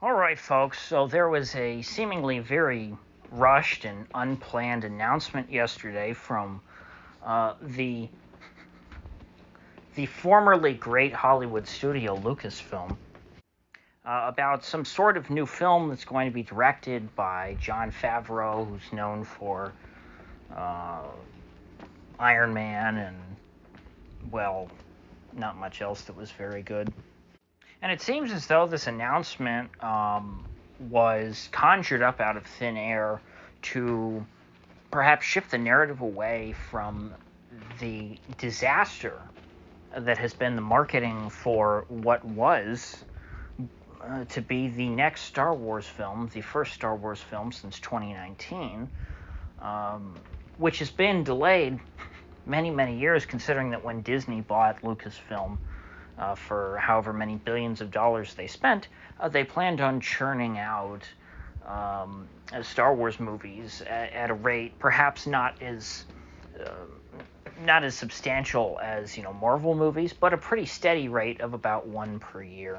All right, folks, so there was a seemingly very rushed and unplanned announcement yesterday from the formerly great Hollywood studio Lucasfilm about some sort of new film that's going to be directed by Jon Favreau, who's known for uh, Iron Man and, well, not much else that was very good. And it seems as though this announcement was conjured up out of thin air to perhaps shift the narrative away from the disaster that has been the marketing for what was to be the next Star Wars film, the first Star Wars film since 2019, which has been delayed many, many years, considering that when Disney bought Lucasfilm for however many billions of dollars they spent, they planned on churning out Star Wars movies at a rate perhaps not as substantial as Marvel movies, but a pretty steady rate of about one per year.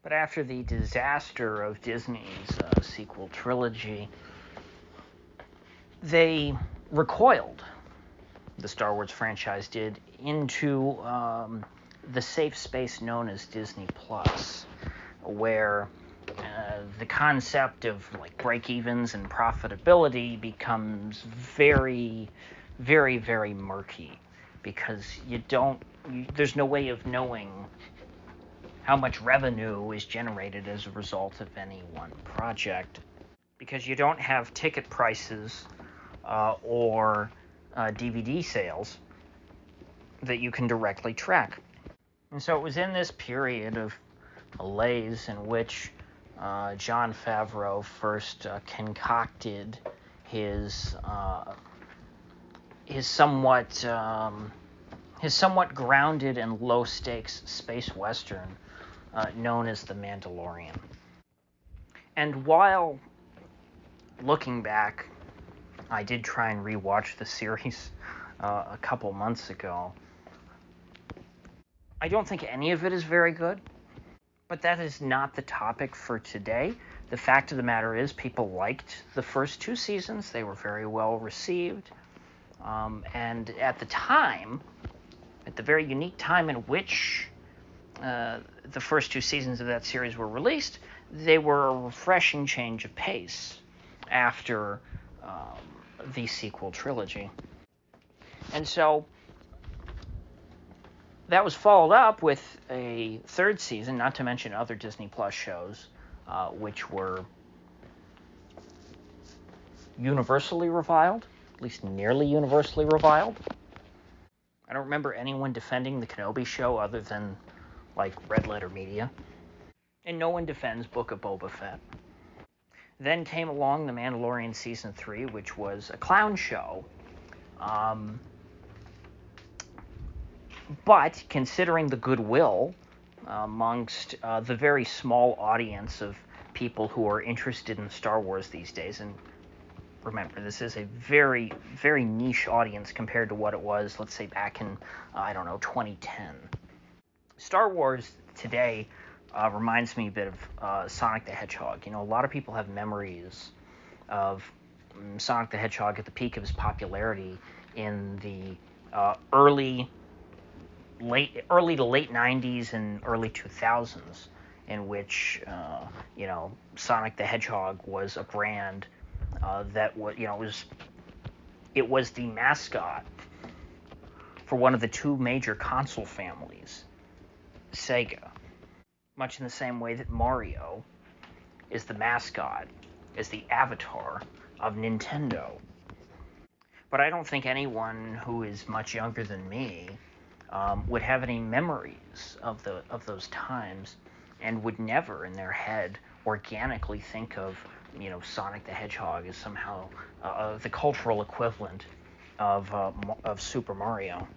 But after the disaster of Disney's sequel trilogy, they recoiled, the Star Wars franchise did, into the safe space known as Disney Plus, where the concept of like break-evens and profitability becomes very, very, very murky, because there's no way of knowing how much revenue is generated as a result of any one project, because you don't have ticket prices or DVD sales that you can directly track. And so it was in this period of malaise in which Jon Favreau first concocted his somewhat grounded and low stakes space western known as The Mandalorian. And while looking back, I did try and rewatch the series a couple months ago. I don't think any of it is very good, but that is not the topic for today. The fact of the matter is, people liked the first two seasons. They were very well received. And at the time, at the very unique time in which the first two seasons of that series were released, they were a refreshing change of pace after the sequel trilogy. And so that was followed up with a third season, not to mention other Disney Plus shows, which were universally reviled, at least nearly universally reviled. I don't remember anyone defending the Kenobi show other than, like, Red Letter Media. And no one defends Book of Boba Fett. Then came along The Mandalorian Season 3, which was a clown show. But considering the goodwill amongst the very small audience of people who are interested in Star Wars these days, and remember, this is a very, very niche audience compared to what it was, let's say, back in, 2010. Star Wars today reminds me a bit of Sonic the Hedgehog. A lot of people have memories of Sonic the Hedgehog at the peak of his popularity in the early to late 90s and early 2000s, in which Sonic the Hedgehog was a brand that was the mascot for one of the two major console families, Sega, much in the same way that Mario is the mascot, is the avatar of Nintendo. But I don't think anyone who is much younger than me would have any memories of those times, and would never in their head organically think of Sonic the Hedgehog as somehow the cultural equivalent of Super Mario.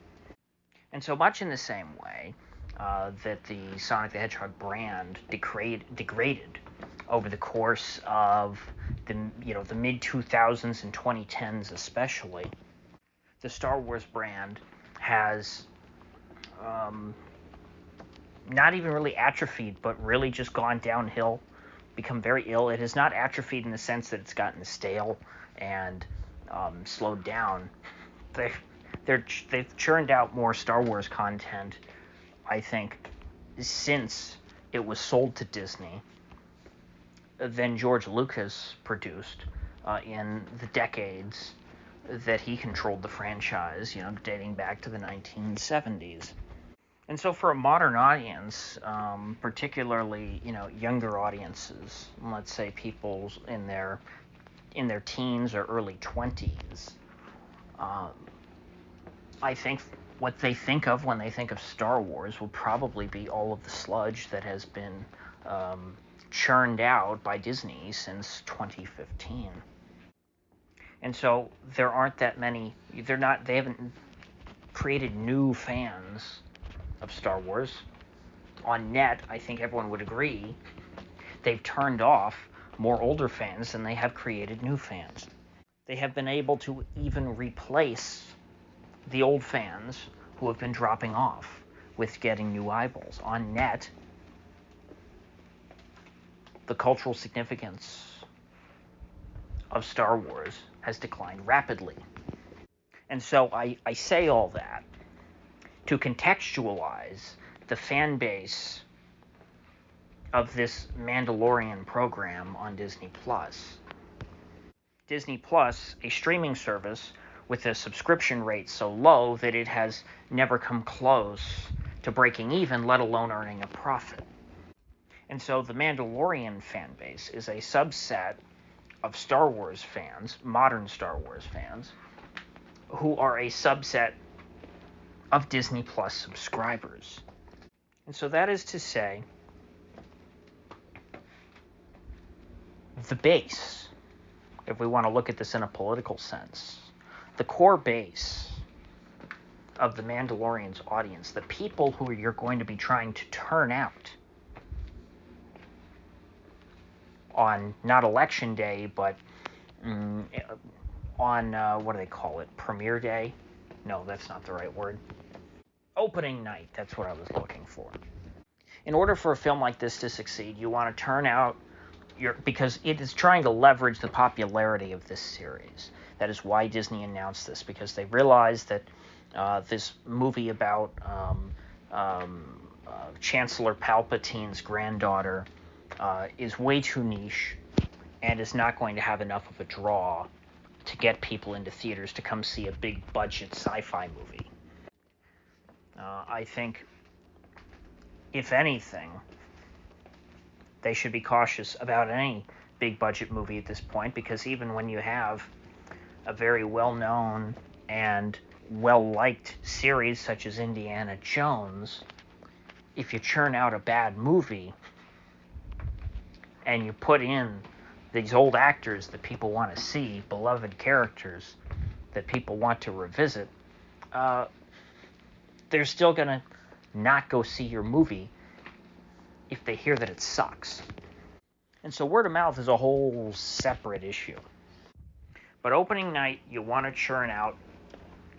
And so much in the same way that the Sonic the Hedgehog brand degraded over the course of the mid 2000s and 2010s especially, the Star Wars brand has not even really atrophied, but really just gone downhill become very ill. It has not atrophied in the sense that it's gotten stale and slowed down. They've churned out more Star Wars content, I think, since it was sold to Disney than George Lucas produced in the decades that he controlled the franchise, dating back to the 1970s. And so for a modern audience, particularly, younger audiences, let's say people in their teens or early 20s, I think what they think of when they think of Star Wars will probably be all of the sludge that has been churned out by Disney since 2015. And so there aren't that many, they haven't created new fans of Star Wars. On net, I think everyone would agree, they've turned off more older fans than they have created new fans. They have been able to even replace the old fans who have been dropping off with getting new eyeballs. On net, the cultural significance of Star Wars has declined rapidly. And so I say all that to contextualize the fan base of this Mandalorian program on Disney+. Disney+, a streaming service with a subscription rate so low that it has never come close to breaking even, let alone earning a profit. And so the Mandalorian fan base is a subset of Star Wars fans, modern Star Wars fans, who are a subset of Disney Plus subscribers. And so that is to say, the base, if we want to look at this in a political sense, the core base of the Mandalorian's audience, the people who you're going to be trying to turn out on not election day, but on, what do they call it, premiere day? No, that's not the right word. Opening night, that's what I was looking for. In order for a film like this to succeed, you want to turn out because it is trying to leverage the popularity of this series. That is why Disney announced this, because they realized that this movie about Chancellor Palpatine's granddaughter is way too niche and is not going to have enough of a draw to get people into theaters to come see a big budget sci-fi movie. I think, if anything, they should be cautious about any big budget movie at this point, because even when you have a very well-known and well-liked series such as Indiana Jones, if you churn out a bad movie and you put in these old actors that people want to see, beloved characters that people want to revisit, they're still going to not go see your movie if they hear that it sucks. And so word of mouth is a whole separate issue. But opening night, you want to churn out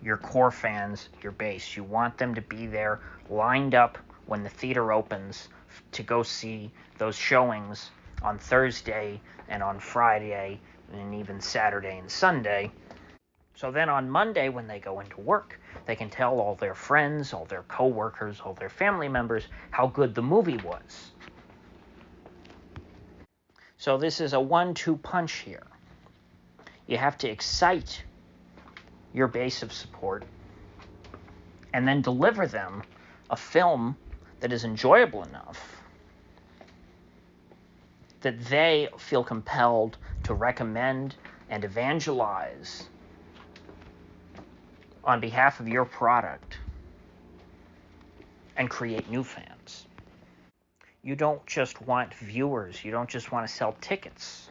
your core fans, your base. You want them to be there, lined up when the theater opens to go see those showings on Thursday and on Friday and even Saturday and Sunday. So then on Monday, when they go into work, they can tell all their friends, all their coworkers, all their family members how good the movie was. So this is a 1-2 punch here. You have to excite your base of support and then deliver them a film that is enjoyable enough that they feel compelled to recommend and evangelize on behalf of your product and create new fans. You don't just want viewers. You don't just want to sell tickets.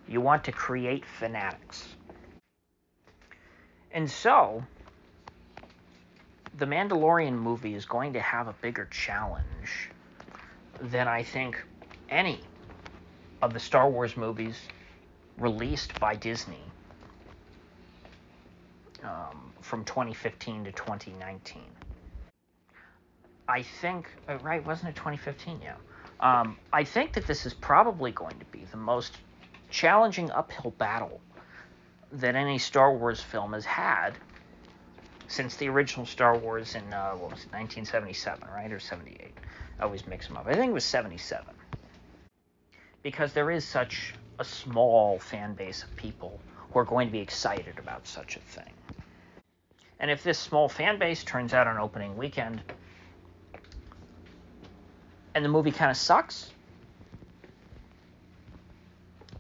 You want to create fanatics. And so, the Mandalorian movie is going to have a bigger challenge than I think any of the Star Wars movies released by Disney from 2015 to 2019. I think, right, wasn't it 2015? Yeah. I think that this is probably going to be the most challenging uphill battle that any Star Wars film has had since the original Star Wars in, 1977, right? Or 78? I always mix them up. I think it was 77. Because there is such a small fan base of people who are going to be excited about such a thing. And if this small fan base turns out on opening weekend and the movie kind of sucks,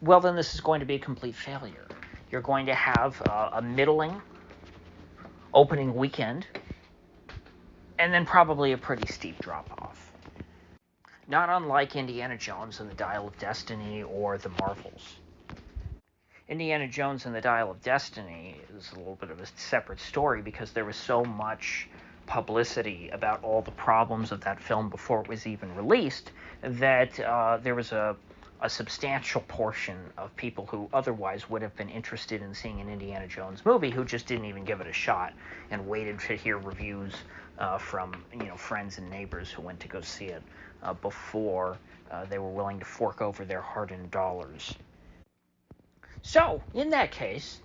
well, then this is going to be a complete failure. You're going to have a middling opening weekend and then probably a pretty steep drop-off. Not unlike Indiana Jones and the Dial of Destiny or the Marvels. Indiana Jones and the Dial of Destiny is a little bit of a separate story because there was so much publicity about all the problems of that film before it was even released that there was a substantial portion of people who otherwise would have been interested in seeing an Indiana Jones movie who just didn't even give it a shot and waited to hear reviews from friends and neighbors who went to go see it before they were willing to fork over their hard-earned dollars. So, in that case,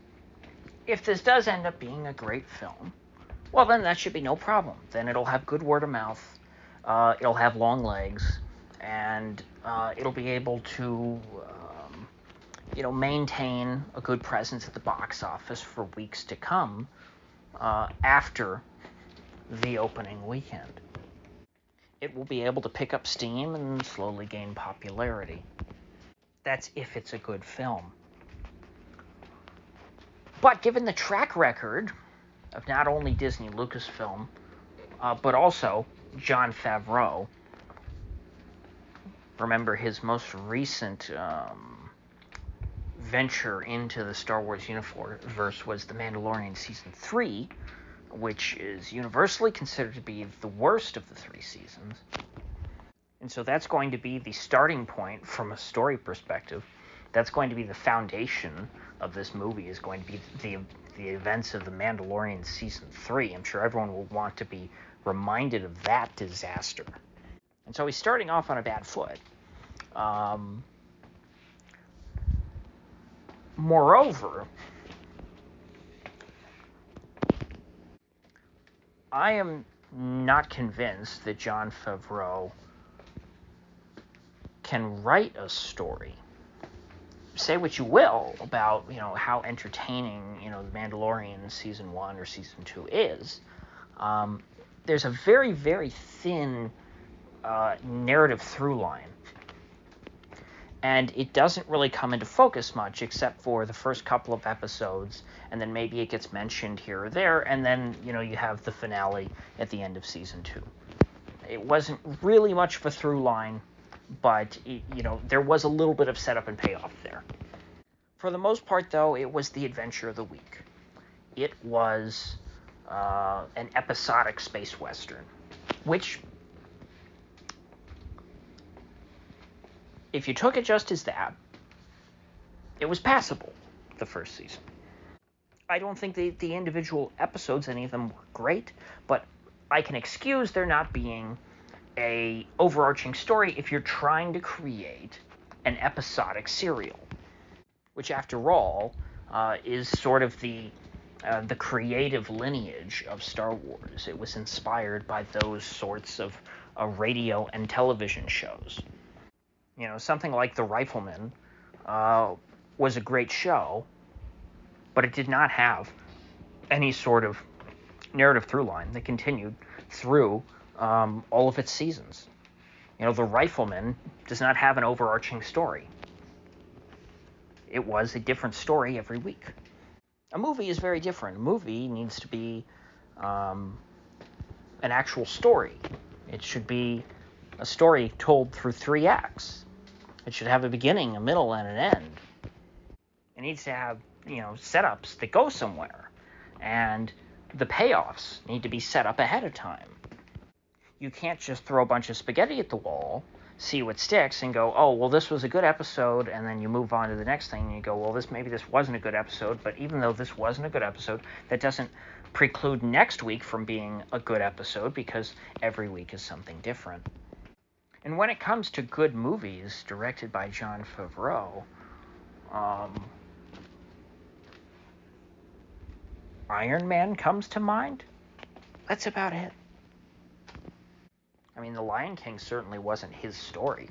if this does end up being a great film, well, then that should be no problem. Then it'll have good word of mouth, it'll have long legs, and it'll be able to, maintain a good presence at the box office for weeks to come after the opening weekend. It will be able to pick up steam and slowly gain popularity. That's if it's a good film. But given the track record of not only Disney Lucasfilm, but also Jon Favreau, remember his most recent venture into the Star Wars universe was The Mandalorian Season 3, which is universally considered to be the worst of the 3 seasons. And so that's going to be the starting point from a story perspective. That's going to be the foundation of this movie, is going to be the events of The Mandalorian Season 3. I'm sure everyone will want to be reminded of that disaster. And so he's starting off on a bad foot. Moreover, I am not convinced that Jon Favreau can write a story. Say what you will about, how entertaining, The Mandalorian Season 1 or Season 2 is. There's a very, very thin narrative through line. And it doesn't really come into focus much except for the first couple of episodes, and then maybe it gets mentioned here or there, and then, you have the finale at the end of Season 2. It wasn't really much of a through line, but, there was a little bit of setup and payoff there. For the most part, though, it was the adventure of the week. It was an episodic space western, which, if you took it just as that, it was passable the first season. I don't think the individual episodes, any of them, were great, but I can excuse there not being a overarching story if you're trying to create an episodic serial, which, after all, is sort of the creative lineage of Star Wars. It was inspired by those sorts of radio and television shows. Something like The Rifleman was a great show, but it did not have any sort of narrative through line that continued through all of its seasons. The Rifleman does not have an overarching story. It was a different story every week. A movie is very different. A movie needs to be an actual story. It should be a story told through 3 acts. It should have a beginning, a middle, and an end. It needs to have, setups that go somewhere. And the payoffs need to be set up ahead of time. You can't just throw a bunch of spaghetti at the wall, see what sticks, and go, oh, well, this was a good episode, and then you move on to the next thing, and you go, well, maybe this wasn't a good episode, but even though this wasn't a good episode, that doesn't preclude next week from being a good episode, because every week is something different. And when it comes to good movies directed by Jon Favreau, Iron Man comes to mind. That's about it. I mean, The Lion King certainly wasn't his story.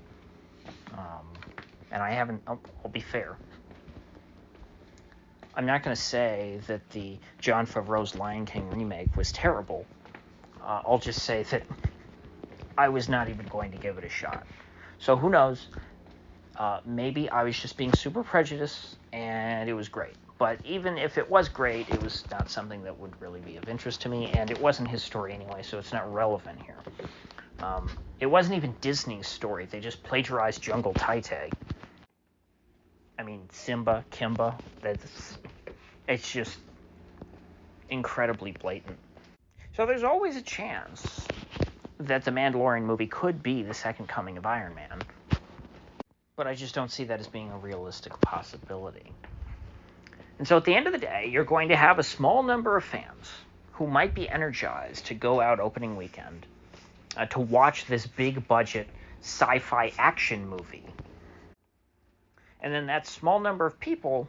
And I haven't, I'll be fair. I'm not going to say that the Jon Favreau's Lion King remake was terrible. I'll just say that I was not even going to give it a shot. So who knows? Maybe I was just being super prejudiced and it was great. But even if it was great, it was not something that would really be of interest to me, and it wasn't his story anyway, so it's not relevant here. It wasn't even Disney's story. They just plagiarized Jungle Tai-Tai. I mean, Simba, Kimba, it's just incredibly blatant. So there's always a chance that the Mandalorian movie could be the second coming of Iron Man. But I just don't see that as being a realistic possibility. And so at the end of the day, you're going to have a small number of fans who might be energized to go out opening weekend to watch this big budget sci-fi action movie. And then that small number of people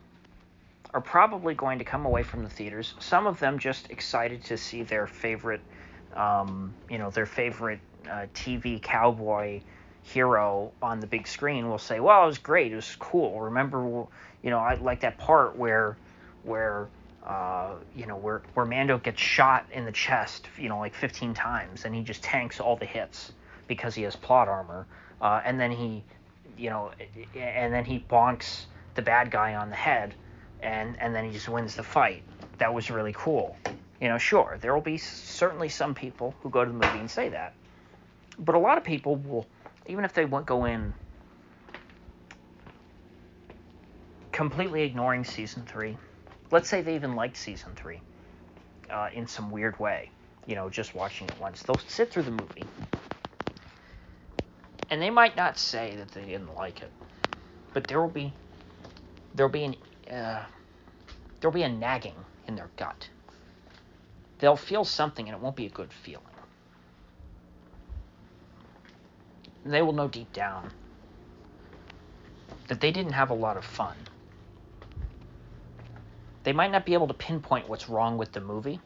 are probably going to come away from the theaters, some of them just excited to see their favorite, TV cowboy hero on the big screen will say, well, it was great, it was cool. Remember, I like that part where Mando gets shot in the chest, like 15 times, and he just tanks all the hits because he has plot armor, and then he bonks the bad guy on the head, and then he just wins the fight. That was really cool. Sure, there will be certainly some people who go to the movie and say that, but a lot of people will, even if they won't go in completely ignoring season 3. Let's say they even liked season 3 in some weird way, just watching it once. They'll sit through the movie, and they might not say that they didn't like it, but there'll be a nagging in their gut. They'll feel something, and it won't be a good feeling. And they will know deep down that they didn't have a lot of fun. They might not be able to pinpoint what's wrong with the movie,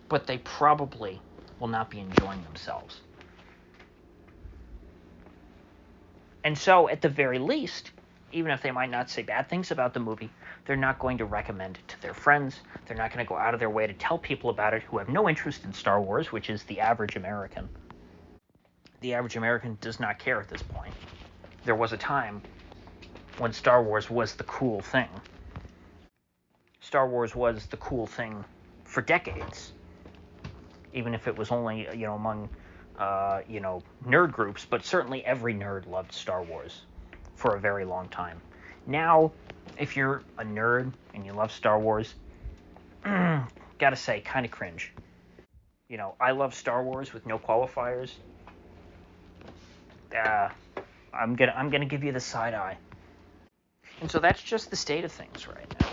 but they probably will not be enjoying themselves. And so, at the very least, even if they might not say bad things about the movie, they're not going to recommend it to their friends. They're not going to go out of their way to tell people about it who have no interest in Star Wars, which is the average American. The average American does not care at this point. There was a time when Star Wars was the cool thing. Star Wars was the cool thing for decades, even if it was only, among, nerd groups, but certainly every nerd loved Star Wars for a very long time. Now, if you're a nerd and you love Star Wars, gotta say, kind of cringe. I love Star Wars with no qualifiers. I'm gonna give you the side eye. And so that's just the state of things right now.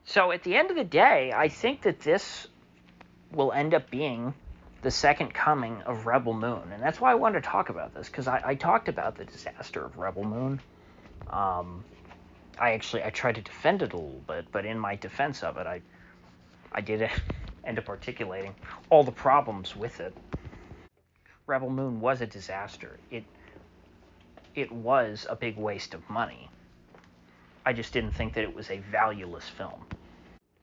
So at the end of the day, I think that this will end up being the second coming of Rebel Moon. And that's why I wanted to talk about this, because I talked about the disaster of Rebel Moon. I tried to defend it a little bit, but in my defense of it, I did end up articulating all the problems with it. Rebel Moon was a disaster. It was a big waste of money. I just didn't think that it was a valueless film.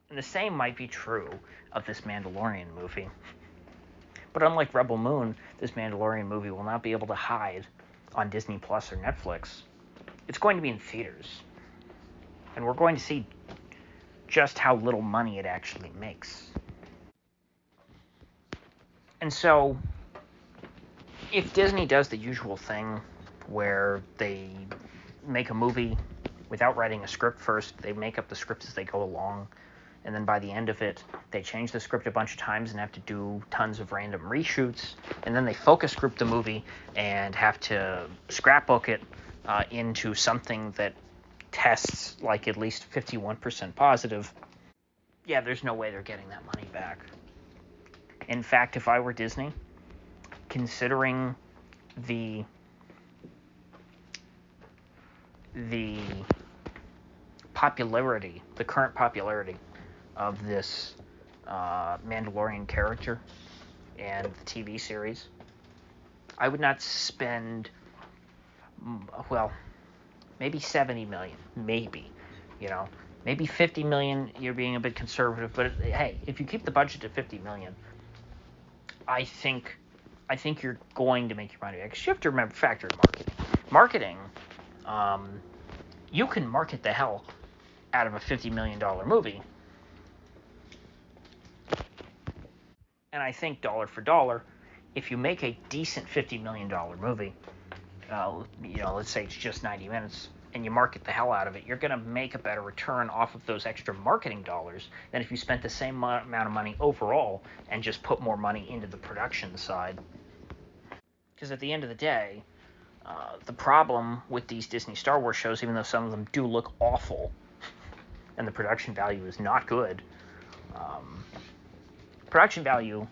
And the same might be true of this Mandalorian movie. But unlike Rebel Moon, this Mandalorian movie will not be able to hide on Disney Plus or Netflix. It's going to be in theaters. And we're going to see just how little money it actually makes. And so, if Disney does the usual thing where they make a movie without writing a script first, they make up the script as they go along, and then by the end of it, they change the script a bunch of times and have to do tons of random reshoots, and then they focus group the movie and have to scrapbook it into something that tests like at least 51% positive. Yeah, there's no way they're getting that money back. In fact, if I were Disney, considering the popularity, the current popularity of this Mandalorian character and the TV series, I would not spend, well, maybe 70 million, maybe, maybe 50 million. You're being a bit conservative, but hey, if you keep the budget at 50 million, I think you're going to make your money back. Because you have to remember, factor in marketing. You can market the hell out of a $50 million movie, and I think dollar for dollar, if you make a decent $50 million movie, let's say it's just 90 minutes, and you market the hell out of it, you're going to make a better return off of those extra marketing dollars than if you spent the same amount of money overall and just put more money into the production side. Because at the end of the day, the problem with these Disney Star Wars shows, even though some of them do look awful and the production value is not good, production value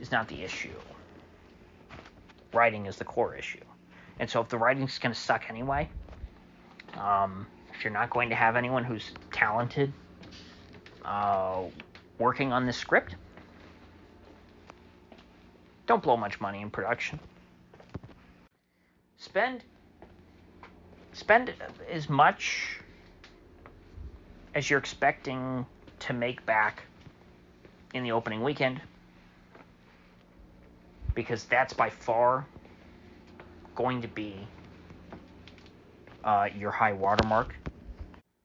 is not the issue. Writing is the core issue. And so if the writing's going to suck anyway, if you're not going to have anyone who's talented working on this script, don't blow much money in production. Spend as much as you're expecting to make back in the opening weekend, because that's by far going to be your high watermark.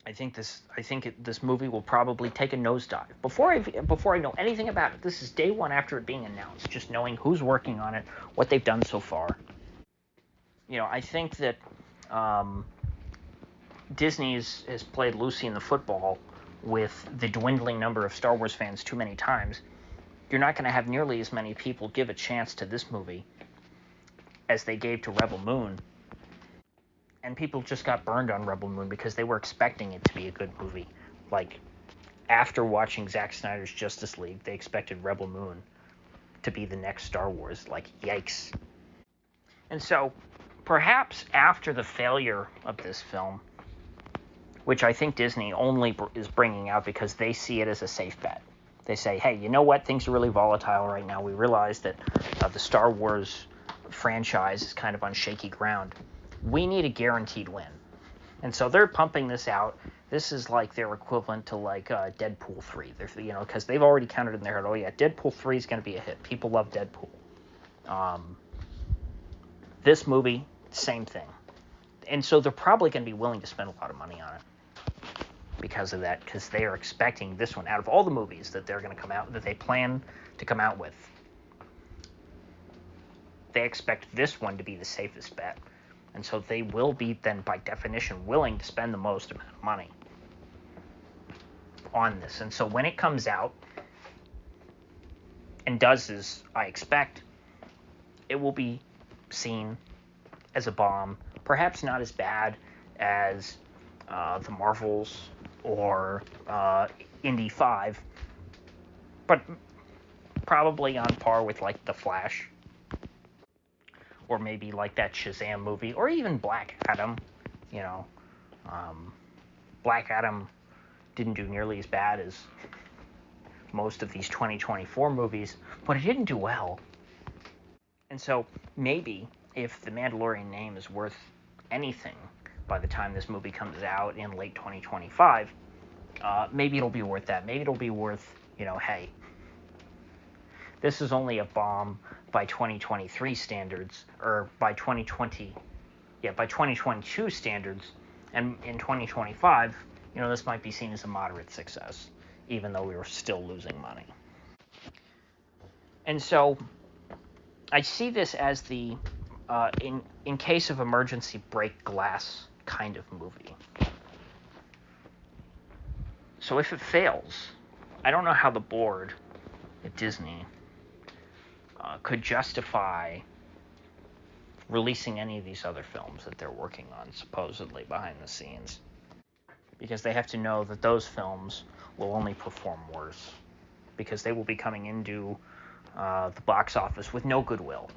I think this movie will probably take a nosedive. Before I know anything about it, this is day one after it being announced, just knowing who's working on it, what they've done so far. I think that Disney has played Lucy in the football with the dwindling number of Star Wars fans too many times. You're not going to have nearly as many people give a chance to this movie as they gave to Rebel Moon. And people just got burned on Rebel Moon because they were expecting it to be a good movie. Like, after watching Zack Snyder's Justice League, they expected Rebel Moon to be the next Star Wars. Like, yikes. And so, perhaps after the failure of this film, which I think Disney only is bringing out because they see it as a safe bet. They say, hey, you know what? Things are really volatile right now. We realize that the Star Wars franchise is kind of on shaky ground. We need a guaranteed win. And so they're pumping this out. This is like their equivalent to like Deadpool 3. Because they've already counted in their head, oh yeah, Deadpool 3 is going to be a hit. People love Deadpool. This movie, same thing. And so they're probably going to be willing to spend a lot of money on it because of that, because they are expecting this one, out of all the movies that they're going to come out, that they plan to come out with, they expect this one to be the safest bet. And so they will be then, by definition, willing to spend the most amount of money on this. And so when it comes out and does as I expect, it will be seen as a bomb. Perhaps not as bad as the Marvels or Indy 5, but probably on par with like The Flash, or maybe like that Shazam movie, or even Black Adam. Black Adam didn't do nearly as bad as most of these 2024 movies, but it didn't do well. And so maybe if the Mandalorian name is worth anything by the time this movie comes out in late 2025, maybe it'll be worth that. Maybe it'll be worth, hey, this is only a bomb by 2023 standards, or by 2022 standards, and in 2025, this might be seen as a moderate success, even though we were still losing money. And so I see this as the in case of emergency break glass kind of movie. So if it fails, I don't know how the board at Disney could justify releasing any of these other films that they're working on, supposedly behind the scenes, because they have to know that those films will only perform worse. because they will be coming into the box office with no goodwill.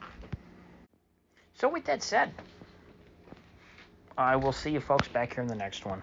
So with that said, I will see you folks back here in the next one.